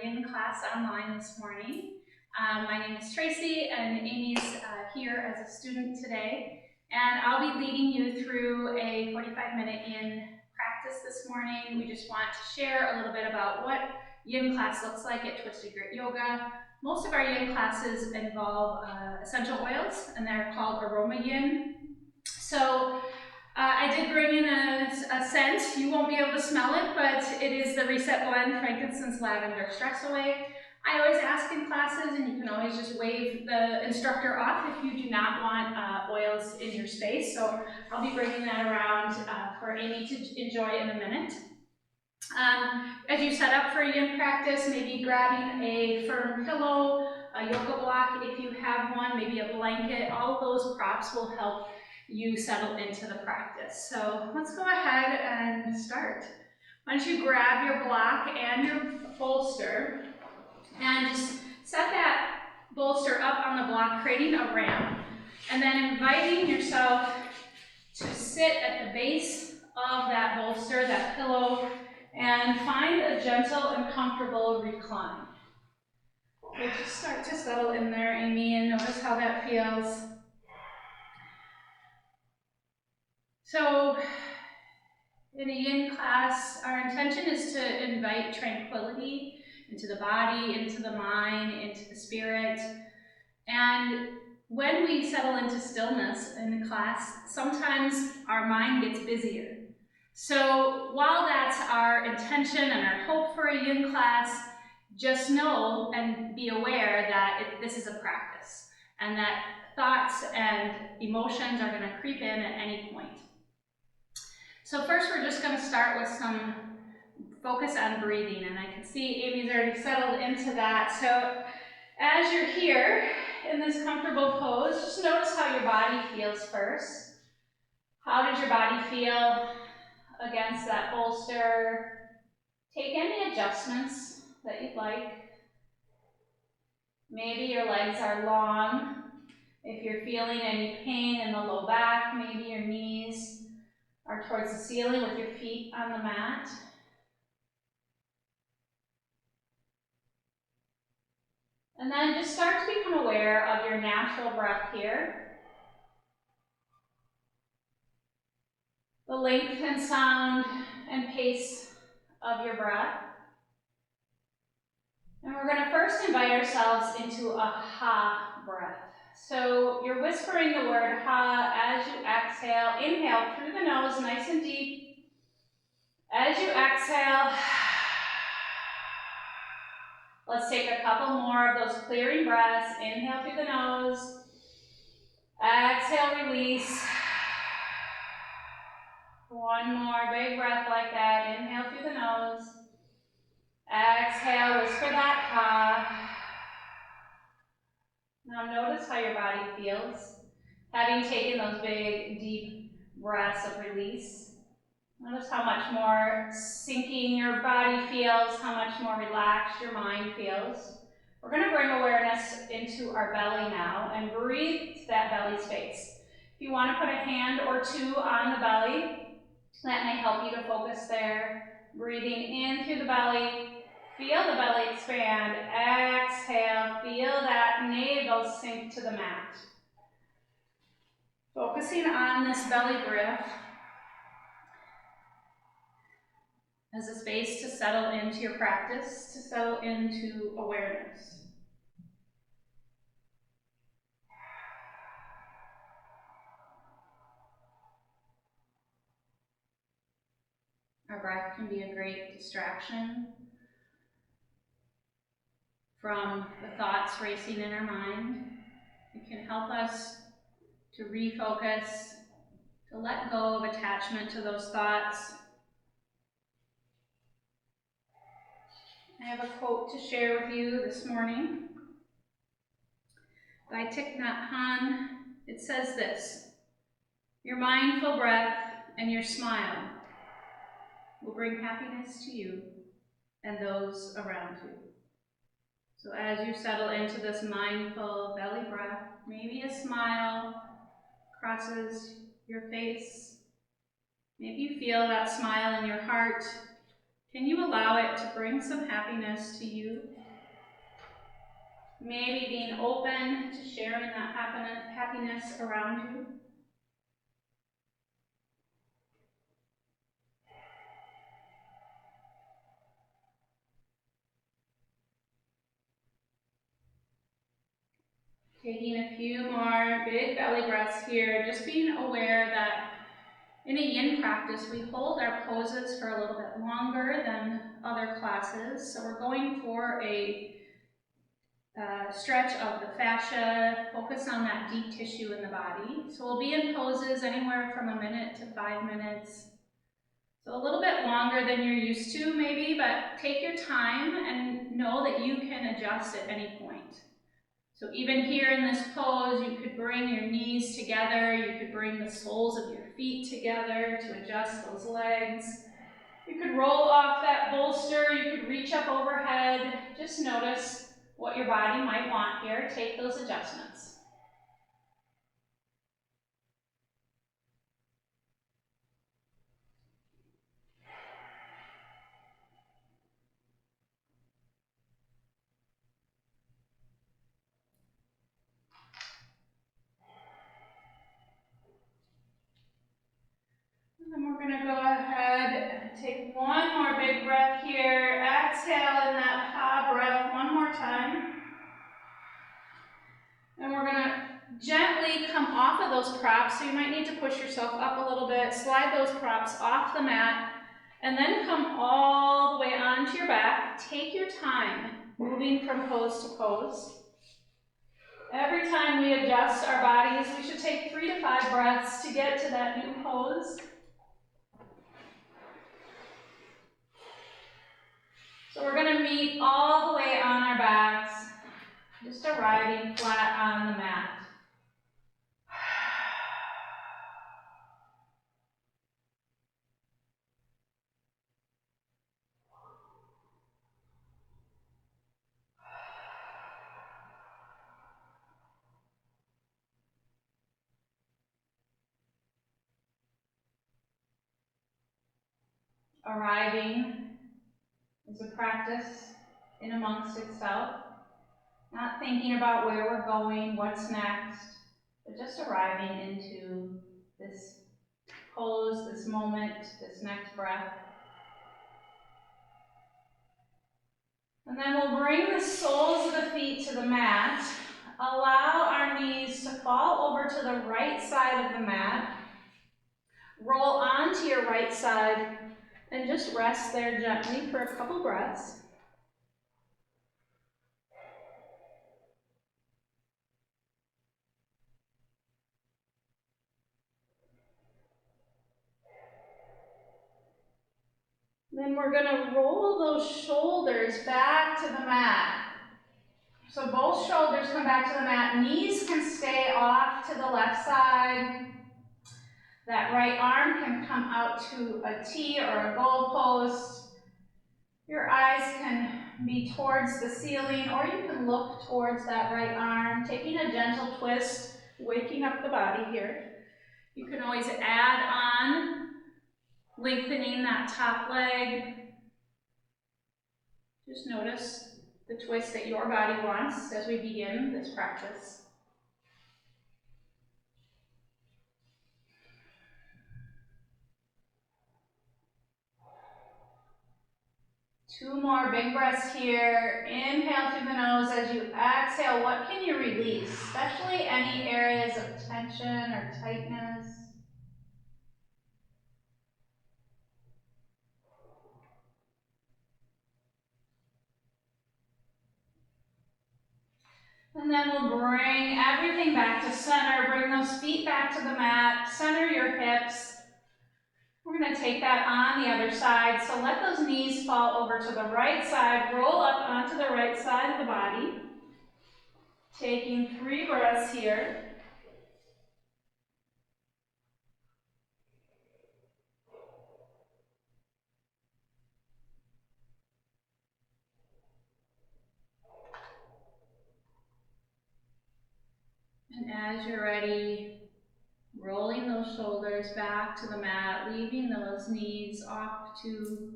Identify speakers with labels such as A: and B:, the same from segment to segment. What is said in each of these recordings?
A: yin class online this morning. My name is Tracy, and Amy's here as a student today. And I'll be leading you through a 45-minute yin practice this morning. We just want to share a little bit about what yin class looks like at Twisted Grit Yoga. Most of our yin classes involve essential oils, and they're called aroma yin. So I did bring in a scent. You won't be able to smell it, but it is the Reset Blend Frankincense Lavender Stress Away. I always ask in classes, and you can always just wave the instructor off if you do not want oils in your space. So I'll be bringing that around for Amy to enjoy in a minute. As you set up for yin practice, maybe grabbing a firm pillow, a yoga block if you have one, maybe a blanket. All of those props will help you settle into the practice. So let's go ahead and start. Why don't you grab your block and your bolster and just set that bolster up on the block, creating a ramp, and then inviting yourself to sit at the base of that bolster, that pillow, and find a gentle and comfortable recline. So just start to settle in there, Amy, and notice how that feels. So in a yin class, our intention is to invite tranquility into the body, into the mind, into the spirit. And when we settle into stillness in the class, sometimes our mind gets busier. So while that's our intention and our hope for a yin class, just know and be aware that this is a practice and that thoughts and emotions are going to creep in at any point. So first we're just going to start with some focus on breathing, and I can see Amy's already settled into that. So as you're here in this comfortable pose, just notice how your body feels first. How does your body feel against that bolster? Take any adjustments that you'd like. Maybe your legs are long. If you're feeling any pain in the low back, maybe your knees are towards the ceiling with your feet on the mat. And then just start to become aware of your natural breath here. The length and sound and pace of your breath. And we're going to first invite ourselves into a ha breath. So you're whispering the word ha as you exhale. Inhale through the nose, nice and deep. As you exhale, let's take a couple more of those clearing breaths. Inhale through the nose. Exhale, release. One more big breath like that. Inhale through the nose. Exhale, whisper that ha. Now notice how your body feels. Having taken those big, deep breaths of release. Notice how much more sinking your body feels, how much more relaxed your mind feels. We're going to bring awareness into our belly now and breathe to that belly space. If you want to put a hand or two on the belly, that may help you to focus there. Breathing in through the belly. Feel the belly expand. Exhale. Feel that navel sink to the mat. Focusing on this belly breath as a space to settle into your practice, to settle into awareness. Our breath can be a great distraction from the thoughts racing in our mind. It can help us to refocus, to let go of attachment to those thoughts. I have a quote to share with you this morning by Thich Nhat Hanh. It says this: "Your mindful breath and your smile will bring happiness to you and those around you." So as you settle into this mindful belly breath, maybe a smile crosses your face. Maybe you feel that smile in your heart. Can you allow it to bring some happiness to you? Maybe being open to sharing that happiness around you. Taking a few more big belly breaths here, just being aware that in a yin practice, we hold our poses for a little bit longer than other classes. So we're going for a stretch of the fascia, focus on that deep tissue in the body. So we'll be in poses anywhere from 1 minute to 5 minutes. So a little bit longer than you're used to maybe, but take your time and know that you can adjust at any point. So even here in this pose, you could bring your knees together, you could bring the soles of your feet together to adjust those legs. You could roll off that bolster, you could reach up overhead. Just notice what your body might want here. Take those adjustments. And then we're going to go ahead and take one more big breath here. Exhale in that ha breath one more time. And we're going to gently come off of those props. So you might need to push yourself up a little bit. Slide those props off the mat. And then come all the way onto your back. Take your time moving from pose to pose. Every time we adjust our bodies, we should take 3 to 5 breaths to get to that new pose. So we're going to meet all the way on our backs, just arriving flat on the mat. Arriving is a practice in amongst itself. Not thinking about where we're going, what's next, but just arriving into this pose, this moment, this next breath. And then we'll bring the soles of the feet to the mat. Allow our knees to fall over to the right side of the mat. Roll onto your right side and just rest there gently for a couple breaths. Then we're going to roll those shoulders back to the mat. So both shoulders come back to the mat. Knees can stay off to the left side. That right arm can come out to a T or a goalpost. Your eyes can be towards the ceiling, or you can look towards that right arm, taking a gentle twist, waking up the body here. You can always add on, lengthening that top leg. Just notice the twist that your body wants as we begin this practice. Two more big breaths here. Inhale through the nose. As you exhale, what can you release? Especially any areas of tension or tightness. And then we'll bring everything back to center. Bring those feet back to the mat. Center your hips. We're going to take that on the other side. So let those knees fall over to the right side. Roll up onto the right side of the body. Taking 3 breaths here. And as you're ready, rolling those shoulders back to the mat, leaving those knees off to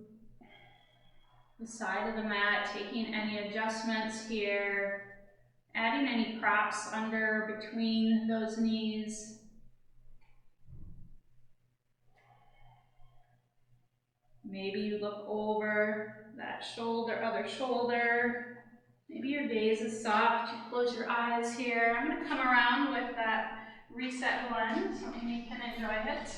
A: the side of the mat, taking any adjustments here, adding any props under between those knees. Maybe you look over that shoulder, other shoulder. Maybe your gaze is soft, you close your eyes here. I'm gonna come around with that reset blend so Amy can enjoy it.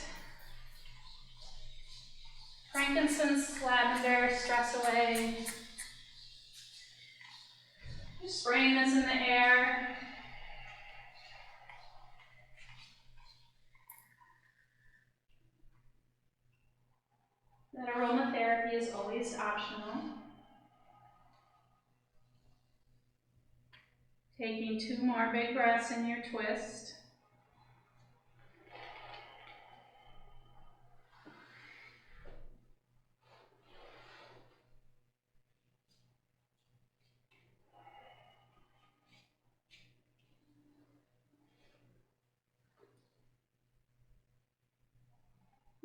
A: Frankincense, lavender, stress away. Just spraying this in the air. That aromatherapy is always optional. Taking 2 more big breaths in your twist.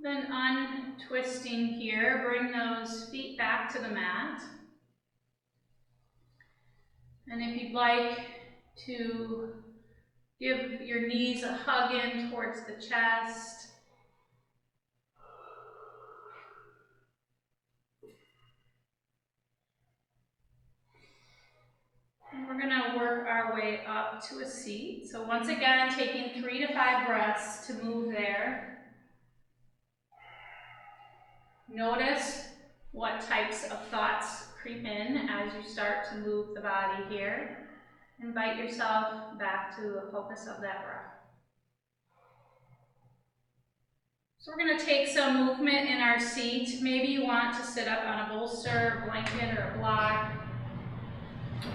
A: Then untwisting here, bring those feet back to the mat. And if you'd like to give your knees a hug in towards the chest. And we're gonna work our way up to a seat. So once again, taking 3 to 5 breaths to move there. Notice what types of thoughts creep in as you start to move the body here. Invite yourself back to the focus of that breath. So we're going to take some movement in our seat. Maybe you want to sit up on a bolster, blanket, or a block,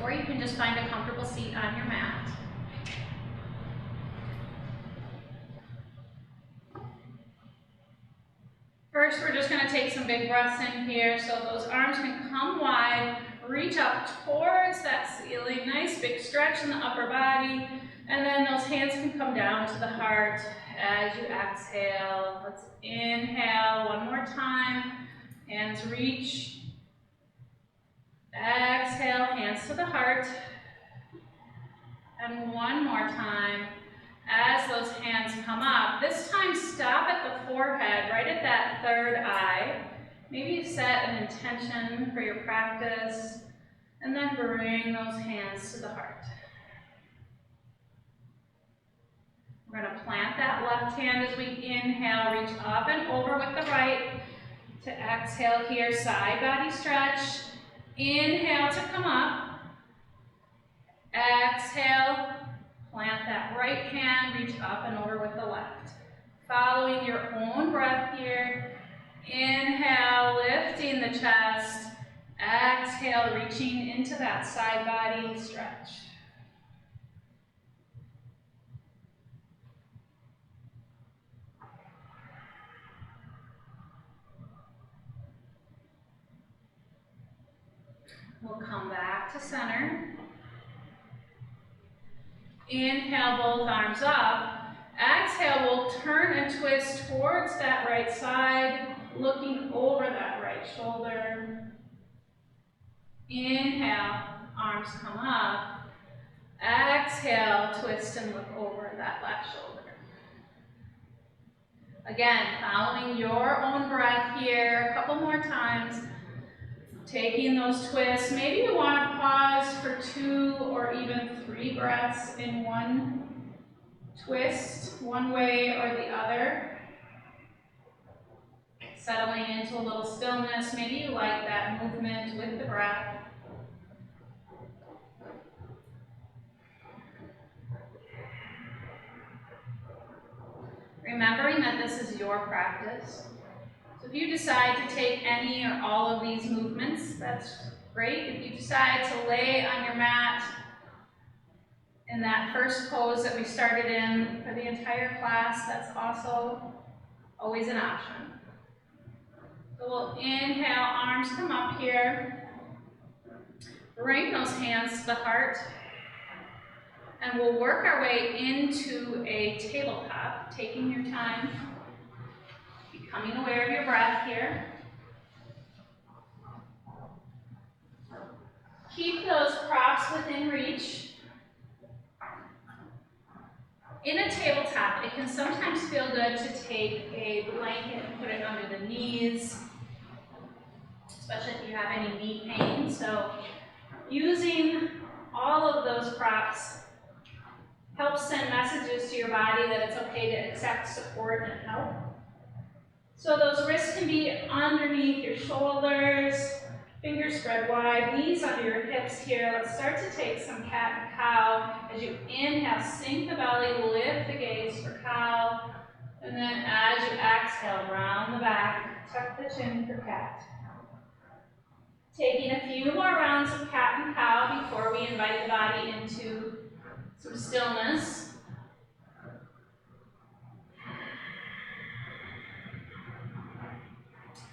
A: or you can just find a comfortable seat on your mat. First, we're just going to take some big breaths in here so those arms can come wide, reach up towards that ceiling, nice big stretch in the upper body, and then those hands can come down to the heart as you exhale. Let's inhale one more time, hands reach, exhale, hands to the heart, and one more time. As those hands come up, this time stop at the forehead, right at that third eye. Maybe you set an intention for your practice, and then bring those hands to the heart. We're going to plant that left hand as we inhale, reach up and over with the right. To exhale here, side body stretch. Inhale to come up. Exhale. Plant that right hand, reach up and over with the left. Following your own breath here. Inhale, lifting the chest. Exhale, reaching into that side body stretch. We'll come back to center. Inhale, both arms up. Exhale, we'll turn and twist towards that right side, looking over that right shoulder. Inhale, arms come up. Exhale, twist and look over that left shoulder. Again, following your own breath here, a couple more times. Taking those twists. Maybe you want to pause for 2 or even 3 breaths in one twist, one way or the other. Settling into a little stillness. Maybe you like that movement with the breath. Remembering that this is your practice. So if you decide to take any or all of these movements, that's great. If you decide to lay on your mat in that first pose that we started in for the entire class, that's also always an option. So we'll inhale, arms come up here. Bring those hands to the heart. And we'll work our way into a tabletop, taking your time, becoming aware of your breath here. Keep those props within reach. In a tabletop, it can sometimes feel good to take a blanket and put it under the knees, especially if you have any knee pain. So using all of those props helps send messages to your body that it's okay to accept support and help. So those wrists can be underneath your shoulders, fingers spread wide, knees under your hips here. Let's start to take some cat and cow. As you inhale, sink the belly, lift the gaze for cow. And then as you exhale, round the back, tuck the chin for cat. Taking a few more rounds of cat and cow before we invite the body into some stillness.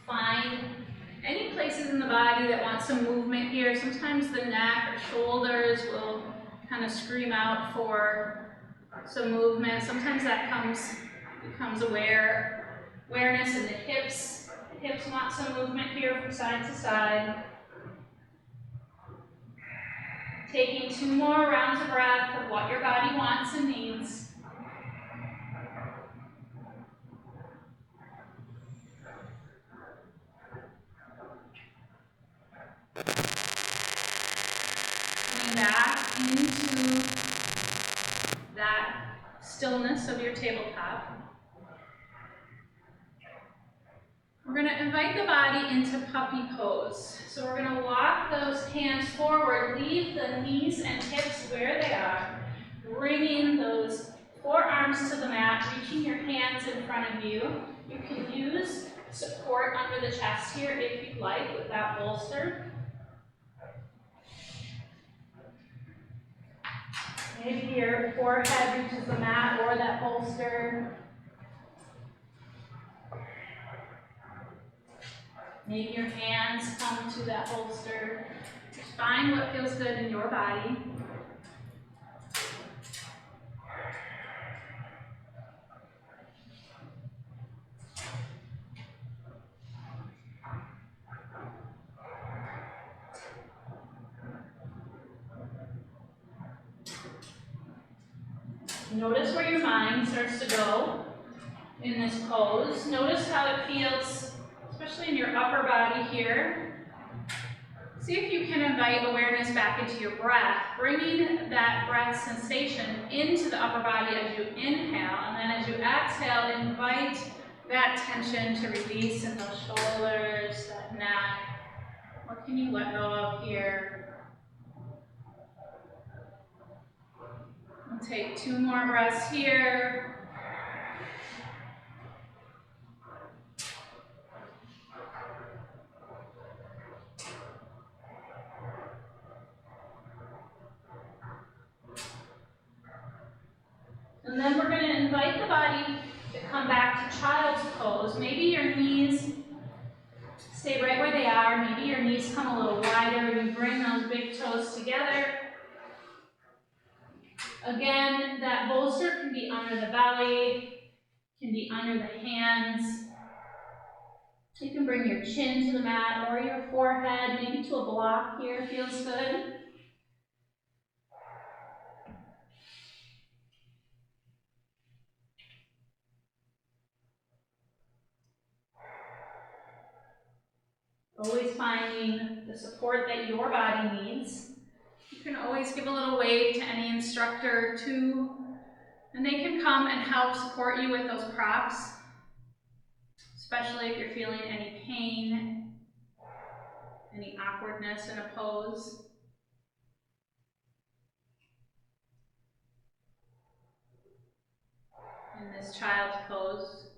A: Find any places in the body that want some movement here. Sometimes the neck or shoulders will kind of scream out for some movement. Sometimes that becomes awareness in the hips. The hips want some movement here from side to side. Taking 2 more rounds of breath of what your body wants and needs. Coming back into that stillness of your tabletop. We're going to invite the body into puppy pose. So we're going to walk those hands forward, leave the knees and hips where they are, bringing those forearms to the mat, reaching your hands in front of you. You can use support under the chest here if you'd like with that bolster. Maybe your forehead reaches the mat or that bolster. Maybe your hands come to that bolster. Just find what feels good in your body. Notice where your mind starts to go in this pose. Notice how it feels, especially in your upper body here. See if you can invite awareness back into your breath, bringing that breath sensation into the upper body as you inhale, and then as you exhale, invite that tension to release in those shoulders, that neck. What can you let go of here? We'll take 2 more breaths here. And then we're going to invite the body to come back to child's pose. Maybe your knees stay right where they are. Maybe your knees come a little wider. You bring those big toes together. Again, that bolster can be under the belly, can be under the hands. You can bring your chin to the mat or your forehead, maybe to a block here, feels good. Always finding the support that your body needs. You can always give a little wave to any instructor too, and they can come and help support you with those props, especially if you're feeling any pain, any awkwardness in a pose. In this child's pose,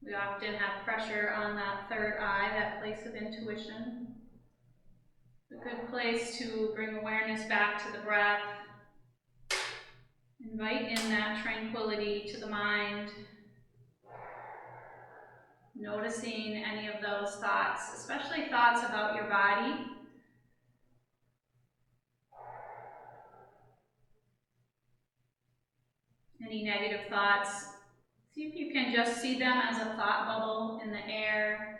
A: we often have pressure on that third eye, that place of intuition. A good place to bring awareness back to the breath. Invite in that tranquility to the mind. Noticing any of those thoughts, especially thoughts about your body. Any negative thoughts, see if you can just see them as a thought bubble in the air.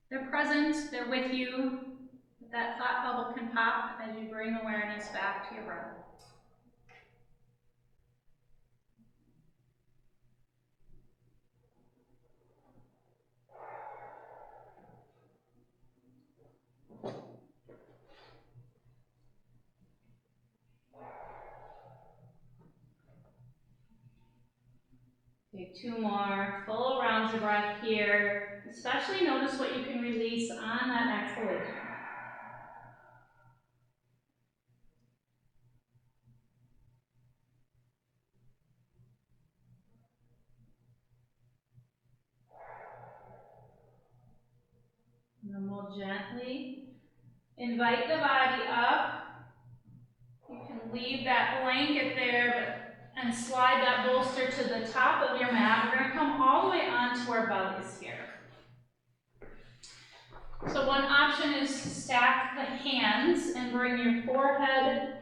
A: They're present, they're with you, That thought bubble can pop as you bring awareness back to your breath. Take 2 more full rounds of breath here. Especially notice what you can release on that exhalation. And then we'll gently invite the body up. You can leave that blanket there and slide that bolster to the top of your mat. We're going to come all the way onto our bellies here. So one option is to stack the hands and bring your forehead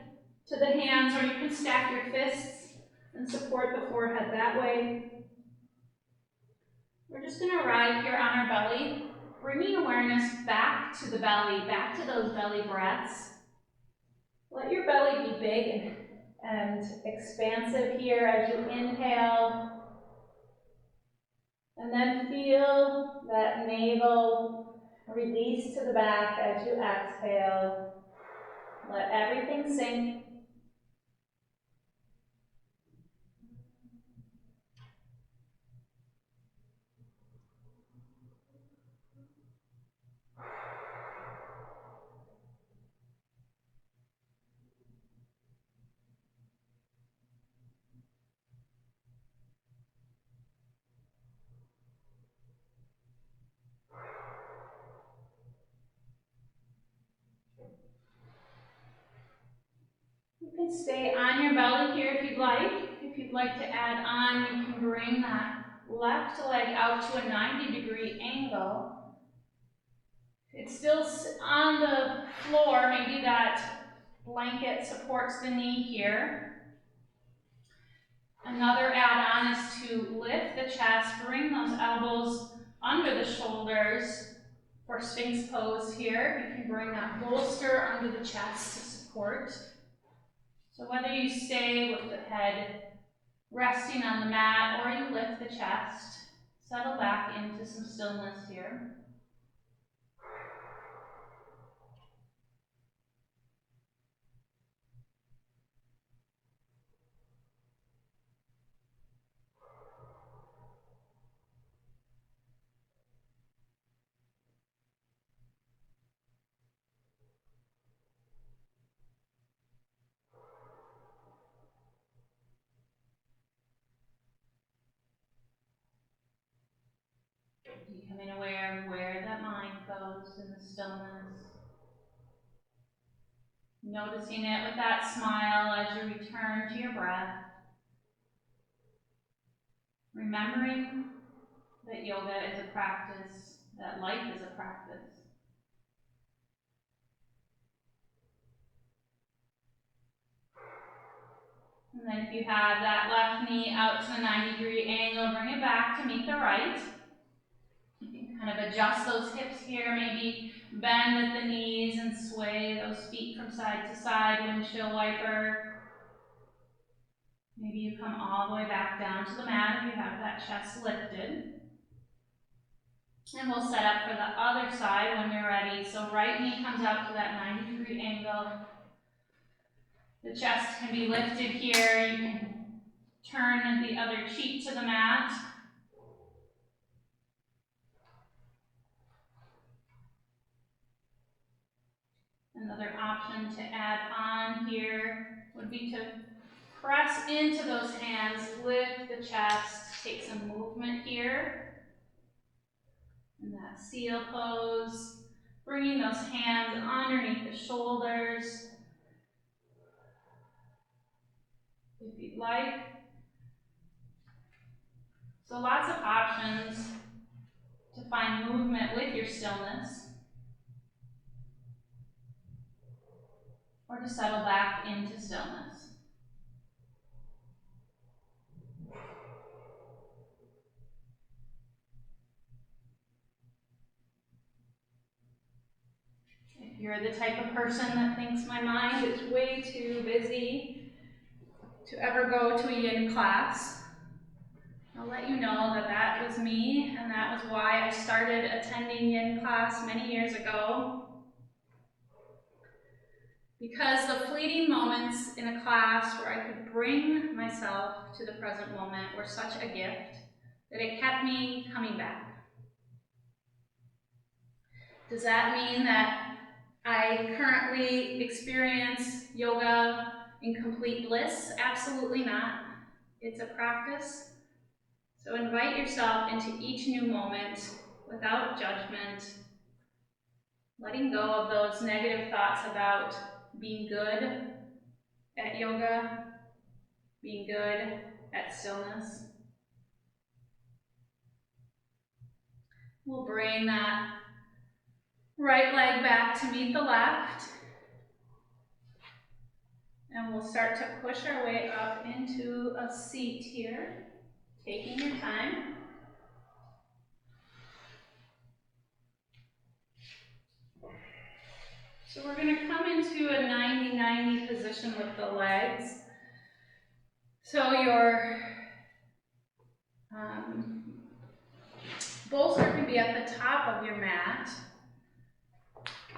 A: to the hands, or you can stack your fists and support the forehead that way. We're just going to arrive here on our belly, bringing awareness back to the belly, back to those belly breaths. Let your belly be big and expansive here as you inhale. And then feel that navel release to the back as you exhale. Let everything sink. You can stay on your belly here if you'd like. If you'd like to add on, you can bring that left leg out to a 90-degree angle. It's still on the floor. Maybe that blanket supports the knee here. Another add-on is to lift the chest, bring those elbows under the shoulders for Sphinx pose here. You can bring that bolster under the chest to support. So whether you stay with the head resting on the mat or you lift the chest, settle back into some stillness here. Becoming aware of where that mind goes in the stillness. Noticing it with that smile as you return to your breath. Remembering that yoga is a practice, that life is a practice. And then if you have that left knee out to the 90-degree angle, bring it back to meet the right. You can kind of adjust those hips here, maybe bend at the knees and sway those feet from side to side, windshield wiper. Maybe you come all the way back down to the mat if you have that chest lifted. And we'll set up for the other side when you're ready. So right knee comes out to that 90-degree angle. The chest can be lifted here. You can turn the other cheek to the mat. Another option to add on here would be to press into those hands, lift the chest, take some movement here. In that seal pose, bringing those hands underneath the shoulders. If you'd like. So lots of options to find movement with your stillness, or to settle back into stillness. If you're the type of person that thinks my mind is way too busy to ever go to a yin class, I'll let you know that that was me, and that was why I started attending yin class many years ago. Because the fleeting moments in a class where I could bring myself to the present moment were such a gift that it kept me coming back. Does that mean that I currently experience yoga in complete bliss? Absolutely not. It's a practice. So invite yourself into each new moment without judgment, letting go of those negative thoughts about being good at yoga, being good at stillness. We'll bring that right leg back to meet the left. And we'll start to push our way up into a seat here, taking your time. So we're going to come into a 90-90 position with the legs. So your bolster can be at the top of your mat.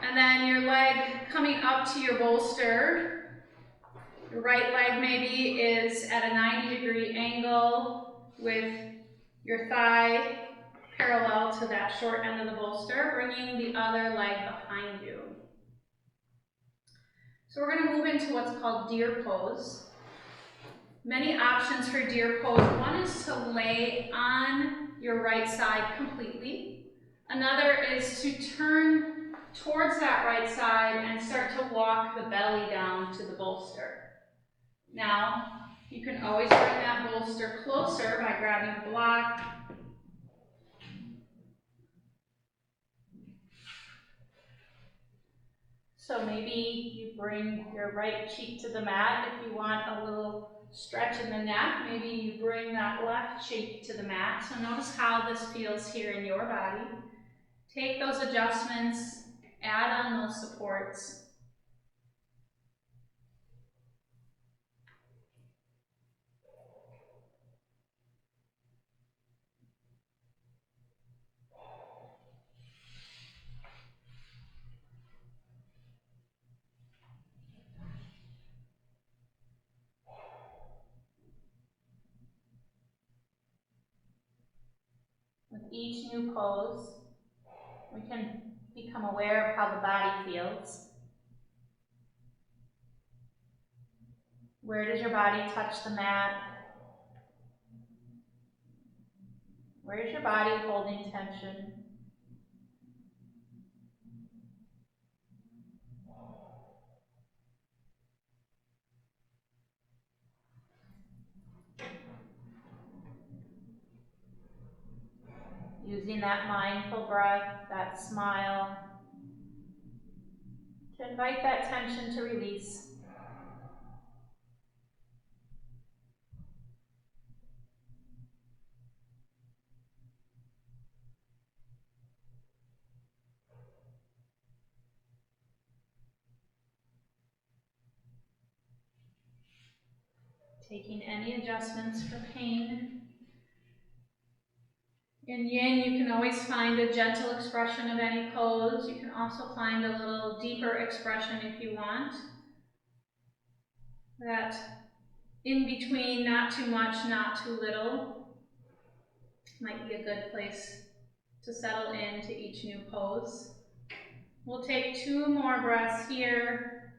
A: And then your leg coming up to your bolster. Your right leg maybe is at a 90-degree angle with your thigh parallel to that short end of the bolster, bringing the other leg behind you. So we're going to move into what's called deer pose. Many options for deer pose. One is to lay on your right side completely. Another is to turn towards that right side and start to walk the belly down to the bolster. Now, you can always bring that bolster closer by grabbing a block. So maybe you bring your right cheek to the mat. If you want a little stretch in the neck, maybe you bring that left cheek to the mat. So notice how this feels here in your body. Take those adjustments, add on those supports. With each new pose, we can become aware of how the body feels. Where does your body touch the mat? Where is your body holding tension? Using that mindful breath, that smile, to invite that tension to release. Taking any adjustments for pain. In yin, you can always find a gentle expression of any pose. You can also find a little deeper expression if you want. That in between, not too much, not too little, might be a good place to settle into each new pose. We'll take 2 more breaths here.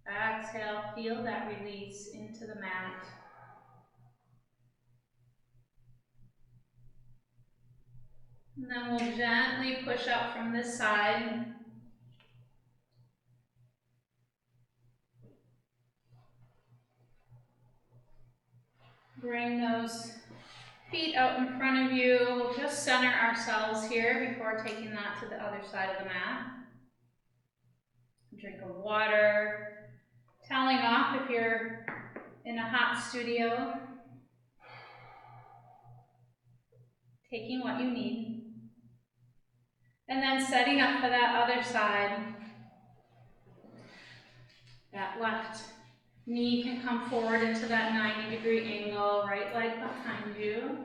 A: Exhale, feel that release into the mat. And then we'll gently push up from this side. Bring those feet out in front of you. We'll just center ourselves here before taking that to the other side of the mat. Drink of water. Toweling off if you're in a hot studio. Taking what you need. And then setting up for that other side. That left knee can come forward into that 90-degree angle, right leg behind you.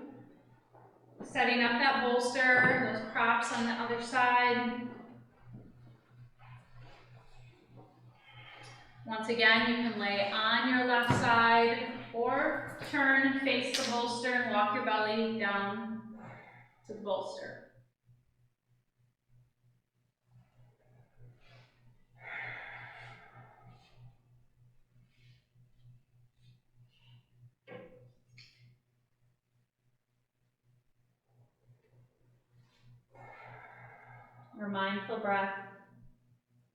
A: Setting up that bolster, those props on the other side. Once again, you can lay on your left side or turn, face the bolster, and walk your belly down to the bolster. Your mindful breath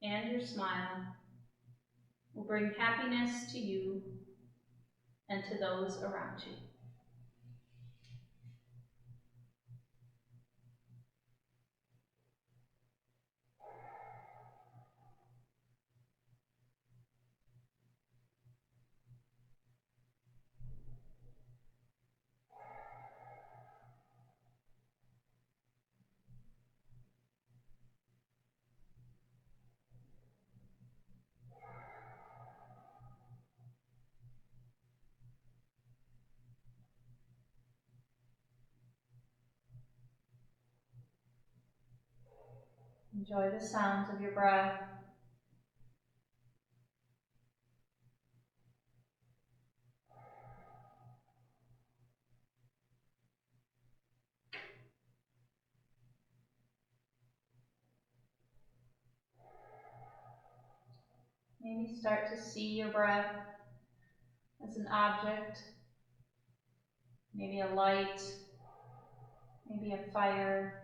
A: and your smile will bring happiness to you and to those around you. Enjoy the sounds of your breath. Maybe start to see your breath as an object, maybe a light, maybe a fire,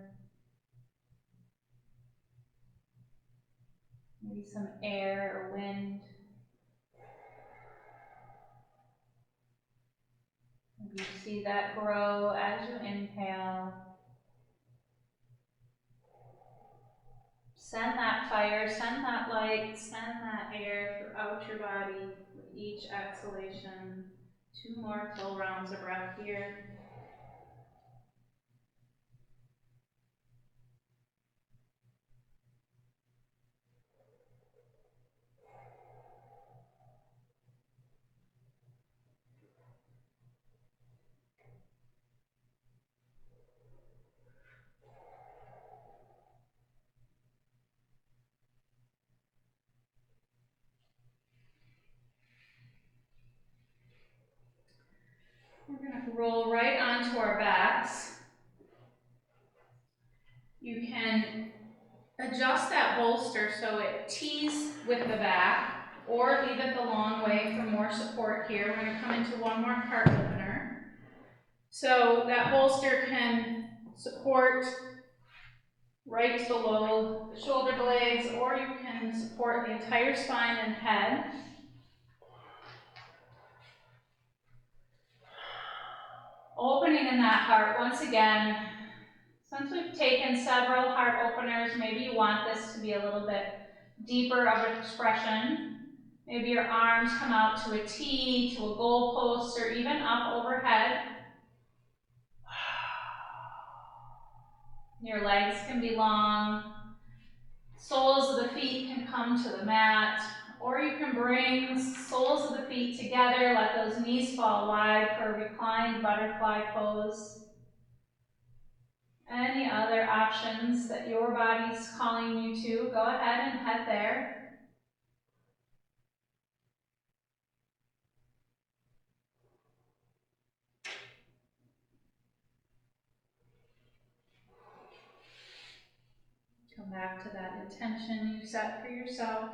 A: maybe some air or wind. Maybe you see that grow as you inhale. Send that fire, send that light, send that air throughout your body with each exhalation. 2 more full rounds of breath here. We're going to roll right onto our backs. You can adjust that bolster so it tees with the back, or leave it the long way for more support here. We're going to come into one more heart opener. So that bolster can support right below the shoulder blades, or you can support the entire spine and head. Opening in that heart, once again, since we've taken several heart openers, maybe you want this to be a little bit deeper of expression. Maybe your arms come out to a T, to a goalpost, or even up overhead. Your legs can be long. Soles of the feet can come to the mat, or you can bring soles of the feet together, let those knees fall wide for a reclined butterfly pose. Any other options that your body's calling you to, go ahead and head there. Come back to that intention you set for yourself.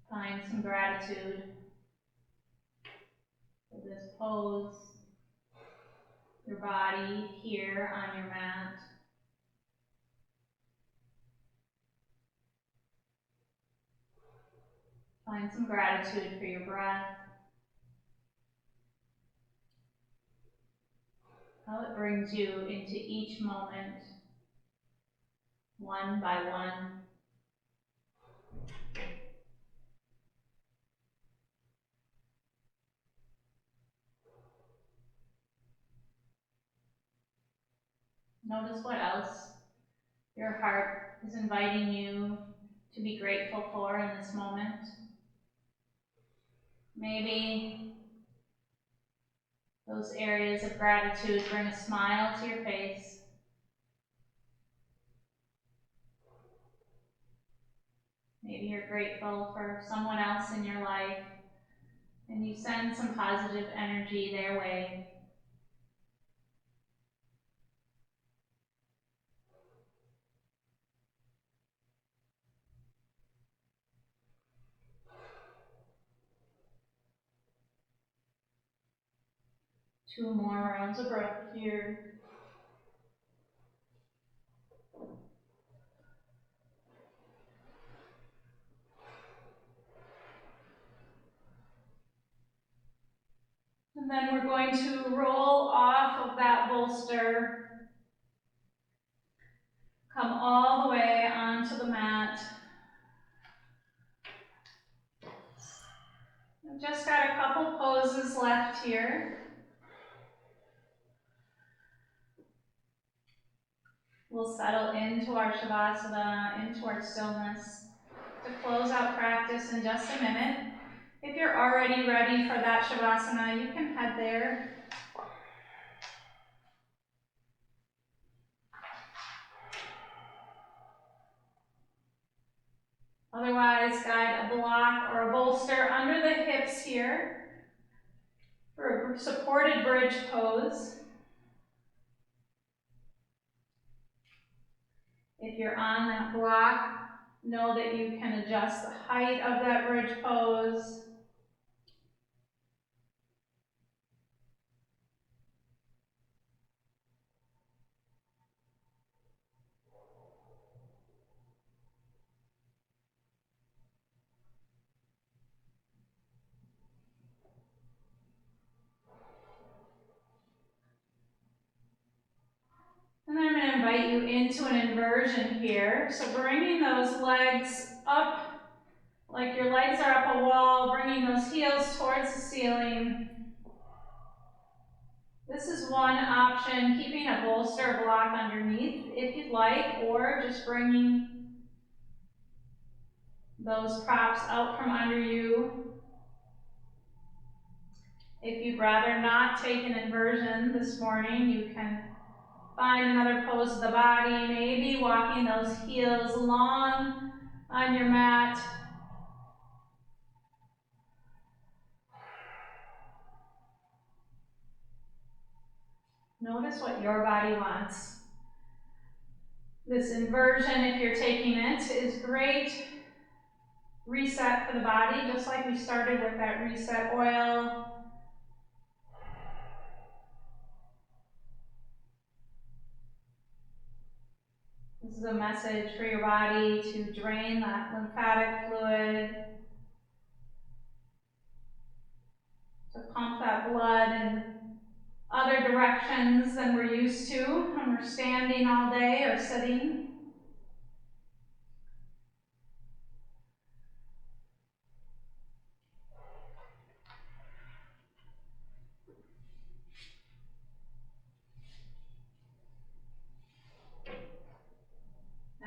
A: Find some gratitude for this pose, your body here on your mat. Find some gratitude for your breath, how it brings you into each moment, one by one. Notice what else your heart is inviting you to be grateful for in this moment. Maybe those areas of gratitude bring a smile to your face. Maybe you're grateful for someone else in your life and you send some positive energy their way. Two more rounds of breath here. And then we're going to roll off of that bolster, come all the way onto the mat. I've just got a couple poses left here. We'll settle into our Shavasana, into our stillness to close out practice in just a minute. If you're already ready for that Shavasana, you can head there. Otherwise, guide a block or a bolster under the hips here for a supported bridge pose. If you're on that block, know that you can adjust the height of that bridge pose. And then I'm going to invite you into an inversion here. So bringing those legs up, like your legs are up a wall, bringing those heels towards the ceiling. This is one option, keeping a bolster block underneath if you'd like, or just bringing those props out from under you. If you'd rather not take an inversion this morning, you can find another pose of the body, maybe walking those heels long on your mat. Notice what your body wants. This inversion, if you're taking it, is great reset for the body, just like we started with that reset oil. This is a message for your body to drain that lymphatic fluid, to pump that blood in other directions than we're used to when we're standing all day or sitting.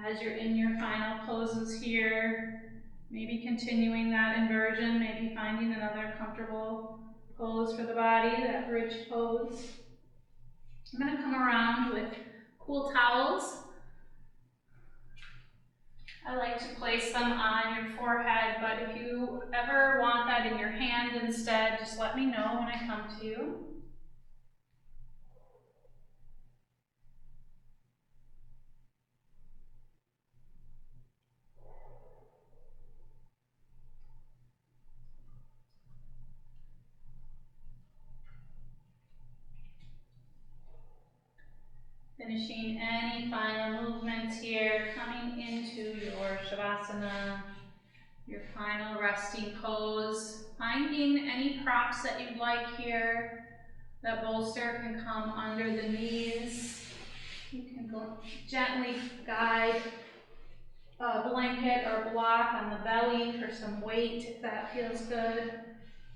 A: As you're in your final poses here, maybe continuing that inversion, maybe finding another comfortable pose for the body, that bridge pose. I'm going to come around with cool towels. I like to place them on your forehead, but if you ever want that in your hand instead, just let me know when I come to you. Finishing any final movements here, coming into your Shavasana, your final resting pose. Finding any props that you'd like here. That bolster can come under the knees. You can go gently guide a blanket or block on the belly for some weight if that feels good.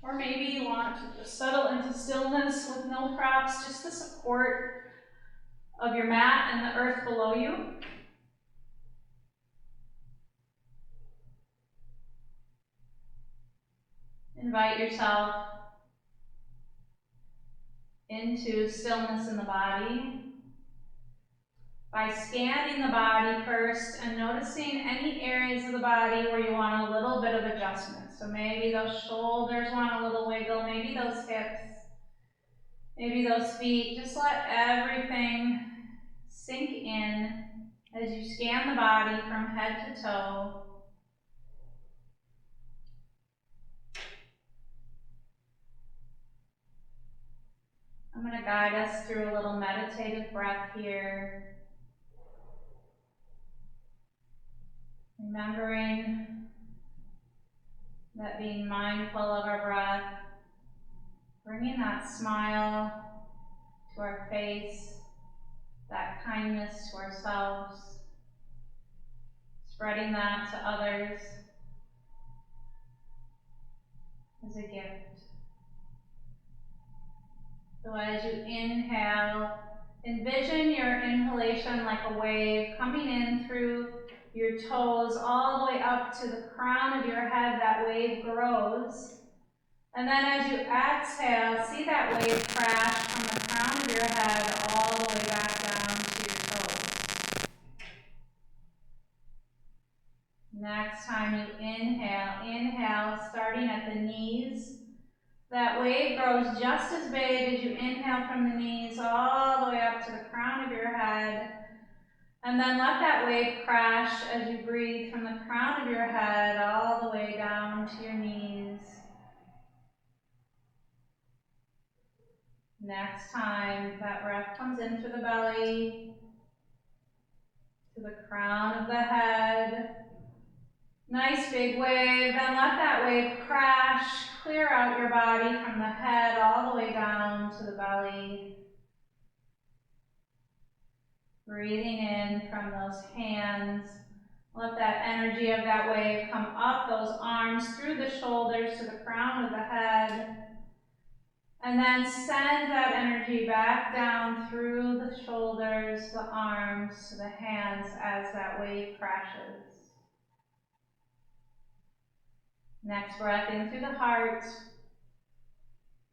A: Or maybe you want to just settle into stillness with no props, just the support of your mat and the earth below you. Invite yourself into stillness in the body by scanning the body first and noticing any areas of the body where you want a little bit of adjustment. So maybe those shoulders want a little wiggle, maybe those hips, maybe those feet. Just let everything sink in as you scan the body from head to toe. I'm going to guide us through a little meditative breath here. Remembering that being mindful of our breath, bringing that smile to our face, that kindness to ourselves, spreading that to others as a gift. So as you inhale, envision your inhalation like a wave coming in through your toes all the way up to the crown of your head. That wave grows. And then as you exhale, see that wave crash from the crown of your head all the way back down to your toes. Next time you inhale, starting at the knees. That wave grows just as big as you inhale from the knees all the way up to the crown of your head. And then let that wave crash as you breathe from the crown of your head all the way down to your knees. Next time that breath comes in through the belly, to the crown of the head. Nice big wave, then let that wave crash, clear out your body from the head all the way down to the belly. Breathing in from those hands. Let that energy of that wave come up those arms through the shoulders to the crown of the head. And then send that energy back down through the shoulders, the arms, to the hands as that wave crashes. Next breath in through the heart.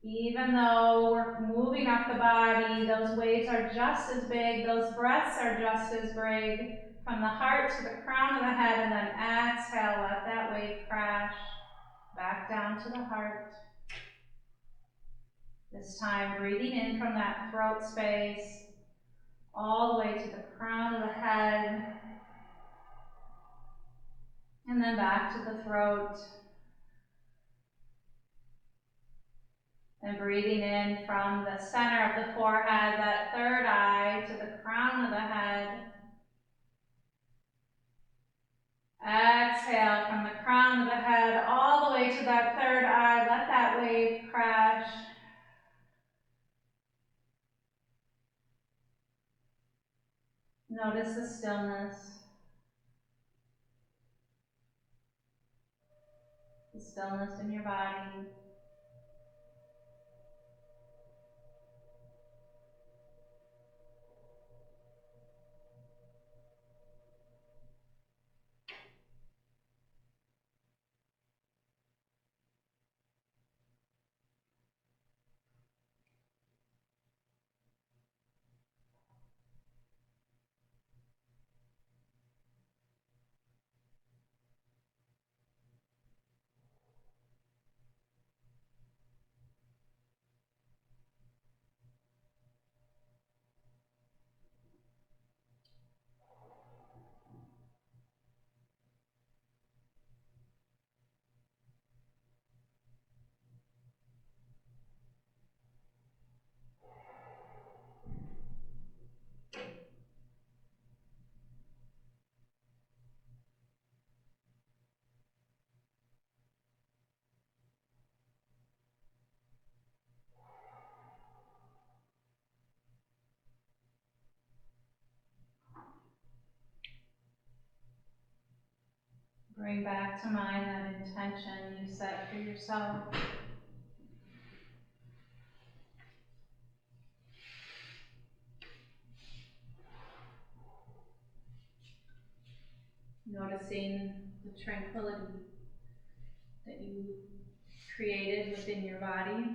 A: Even though we're moving up the body, those waves are just as big, those breaths are just as big. From the heart to the crown of the head, and then exhale, let that wave crash back down to the heart. This time, breathing in from that throat space, all the way to the crown of the head, and then back to the throat. And breathing in from the center of the forehead, that third eye, to the crown of the head. Exhale from the crown of the head all the way to that third eye. Let that wave crash. Notice the stillness. The stillness in your body. Bring back to mind that intention you set for yourself. Noticing the tranquility that you created within your body,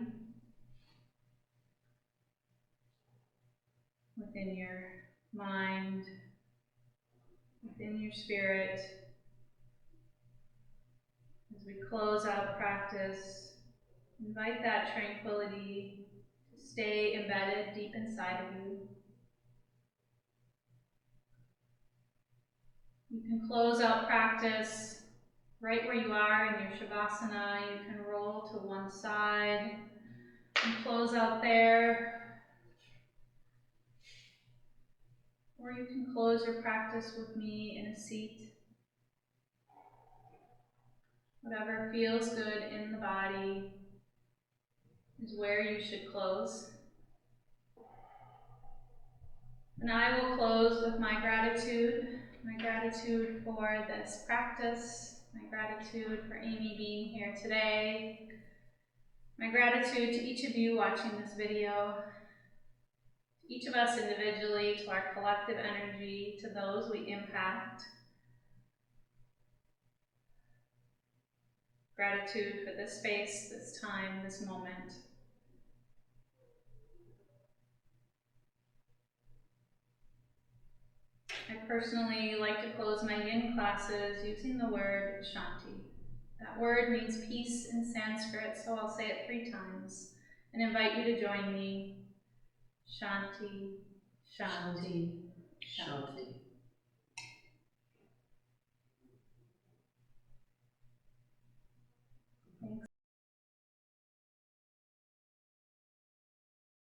A: within your mind, within your spirit. As we close out practice, invite that tranquility to stay embedded deep inside of you. You can close out practice right where you are in your Shavasana. You can roll to one side and close out there. Or you can close your practice with me in a seat. Whatever feels good in the body is where you should close. And I will close with my gratitude for this practice, my gratitude for Amy being here today, my gratitude to each of you watching this video, to each of us individually, to our collective energy, to those we impact. Gratitude for this space, this time, this moment. I personally like to close my yin classes using the word Shanti. That word means peace in Sanskrit, so I'll say it 3 times and invite you to join me. Shanti, Shanti, Shanti.